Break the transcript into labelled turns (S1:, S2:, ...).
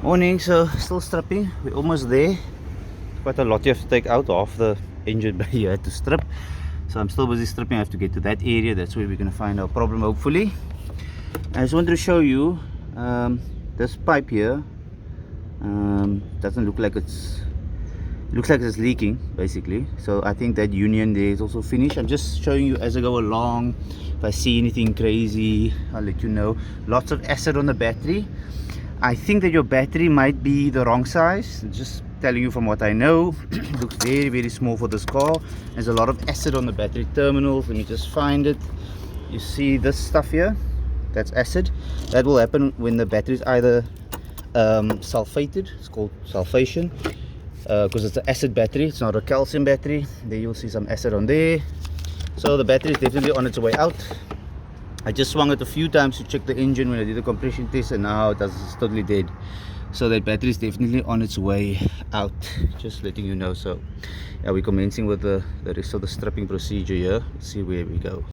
S1: Morning, so still stripping. We're almost there. Quite a lot you have to take out. Half the engine bay you had to strip. So I'm still busy stripping. I have to get to that area. That's where we're going to find our problem, hopefully. I just wanted to show you this pipe here. Doesn't look like looks like it's leaking, basically. So I think that union there is also finished. I'm just showing you as I go along. If I see anything crazy, I'll let you know. Lots of acid on the battery. I think that your battery might be the wrong size. Just telling you from what I know. It looks very, very small for this car. There's a lot of acid on the battery terminals. Let me just find it. You see this stuff here? That's acid. That will happen when the battery is either sulfated. It's called sulfation, because it's an acid battery. It's not a calcium battery. There you'll see some acid on there. So the battery is definitely on its way out. I just swung it a few times to check the engine when I did the compression test, and now it's totally dead. So that battery is definitely on its way out. Just letting you know. So yeah, we're commencing with the rest of the stripping procedure here. Let's see where we go.